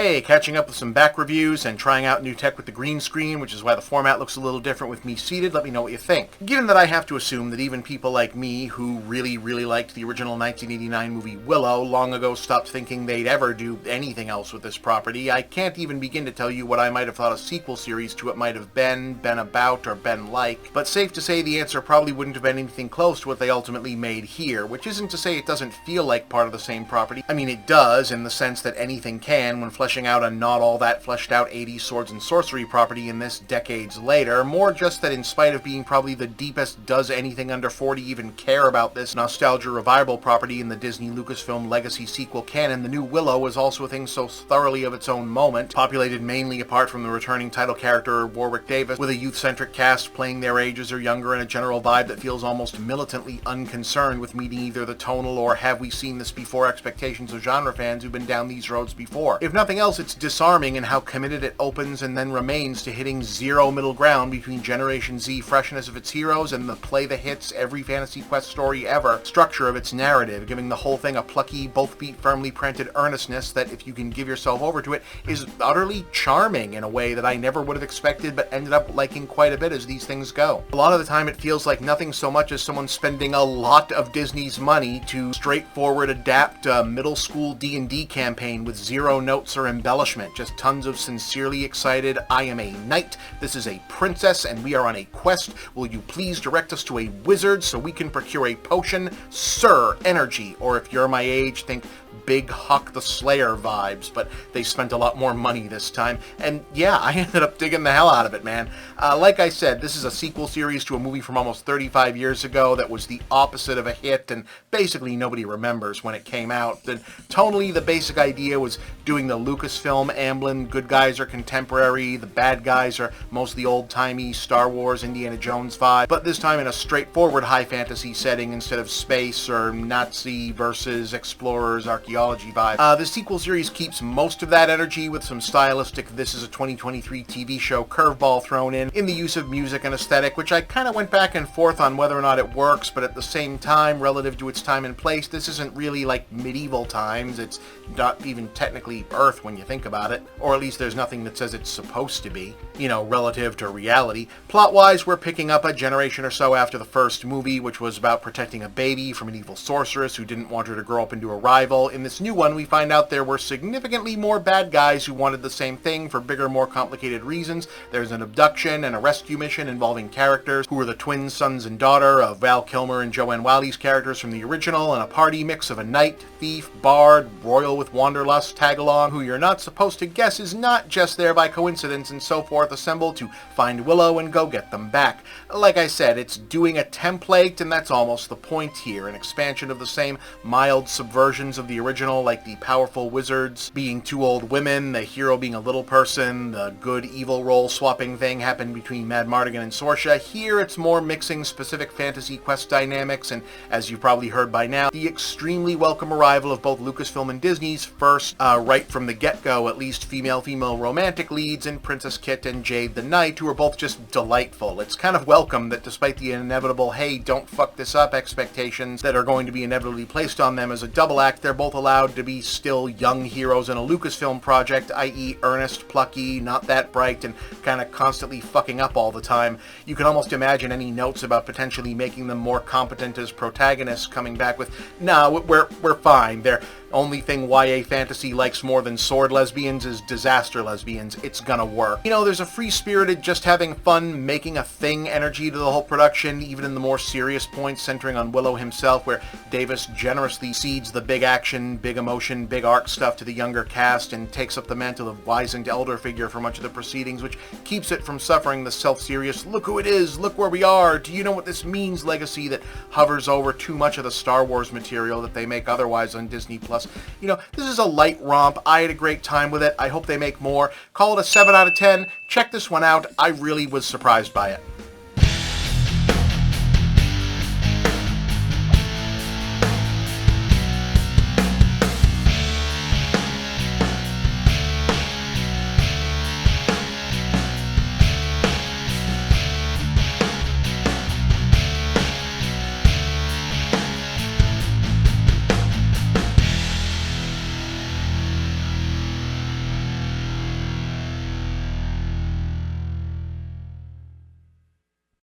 Hey, catching up with some back reviews and trying out new tech with the green screen, which is why the format looks a little different with me seated. Let me know what you think. Given that I have to assume that even people like me who really liked the original 1989 movie Willow long ago stopped thinking they'd ever do anything else with this property, I can't even begin to tell you what I might have thought a sequel series to it might have been about, or been like. But safe to say the answer probably wouldn't have been anything close to what they ultimately made here, which isn't to say it doesn't feel like part of the same property. I mean, it does, in the sense that anything can when fleshing out a not all that fleshed out 80s swords and sorcery property in this decades later. More just that in spite of being probably the deepest does anything under 40 even care about this nostalgia revival property in the Disney Lucasfilm legacy sequel canon, the new Willow is also a thing so thoroughly of its own moment, populated mainly apart from the returning title character Warwick Davis, with a youth-centric cast playing their ages or younger and a general vibe that feels almost militantly unconcerned with meeting either the tonal or have we seen this before expectations of genre fans who've been down these roads before. If nothing else, it's disarming in how committed it opens and then remains to hitting zero middle ground between Generation Z freshness of its heroes and the play the hits every Fantasy Quest story ever structure of its narrative, giving the whole thing a plucky, both feet firmly planted earnestness that, if you can give yourself over to it, is utterly charming in a way that I never would have expected but ended up liking quite a bit as these things go. A lot of the time it feels like nothing so much as someone spending a lot of Disney's money to straightforward adapt a middle school D&D campaign with zero notes or embellishment. Just tons of sincerely excited, I am a knight, this is a princess, and we are on a quest. Will you please direct us to a wizard so we can procure a potion? Sir, energy. Or if you're my age, think Big Huck the Slayer vibes, but they spent a lot more money this time. And yeah, I ended up digging the hell out of it, man. Like I said, this is a sequel series to a movie from almost 35 years ago that was the opposite of a hit, and basically nobody remembers when it came out. And tonally, the basic idea was doing the Lucasfilm Amblin, good guys are contemporary, the bad guys are mostly old-timey Star Wars, Indiana Jones vibe, but this time in a straightforward high fantasy setting instead of space or Nazi versus explorers archaeology vibe. The sequel series keeps most of that energy with some stylistic this is a 2023 TV show curveball thrown in the use of music and aesthetic, which I kind of went back and forth on whether or not it works, but at the same time, relative to its time and place, this isn't really like medieval times. It's not even technically Earth when you think about it, or at least there's nothing that says it's supposed to be, you know, relative to reality. Plot-wise, we're picking up a generation or so after the first movie, which was about protecting a baby from an evil sorceress who didn't want her to grow up into a rival. In this new one, we find out there were significantly more bad guys who wanted the same thing for bigger, more complicated reasons. There's an abduction and a rescue mission involving characters who are the twin sons and daughter of Val Kilmer and Joanne Wylie's characters from the original, and a party mix of a knight, thief, bard, royal with wanderlust tag-along who you're not supposed to guess is not just there by coincidence, and so forth, assembled to find Willow and go get them back. Like I said, it's doing a template, and that's almost the point here, an expansion of the same mild subversions of the original, like the powerful wizards being two old women, the hero being a little person, the good-evil role swapping thing happened between Mad Mardigan and Sorsha. Here it's more mixing specific Fantasy Quest dynamics, and as you've probably heard by now, the extremely welcome arrival of both Lucasfilm and Disney's first, right from the get-go, at least female-female romantic leads in Princess Kit and Jade the Knight, who are both just delightful. It's kind of welcome that despite the inevitable, hey, don't fuck this up expectations that are going to be inevitably placed on them as a double act, they're both allowed to be still young heroes in a Lucasfilm project, i.e. earnest, plucky, not that bright, and kind of constantly fucking up all the time. You can almost imagine any notes about potentially making them more competent as protagonists coming back with, nah, we're fine. They're only thing YA fantasy likes more than sword lesbians is disaster lesbians. It's gonna work. You know, there's a free-spirited, just having fun, making a thing energy to the whole production, even in the more serious points centering on Willow himself, where Davis generously cedes the big action, big emotion, big arc stuff to the younger cast and takes up the mantle of wizened elder figure for much of the proceedings, which keeps it from suffering the self-serious, look who it is, look where we are, do you know what this means legacy that hovers over too much of the Star Wars material that they make otherwise on Disney+. You know, this is a light romp. I had a great time with it. I hope they make more. Call it a 7 out of 10. Check this one out. I really was surprised by it.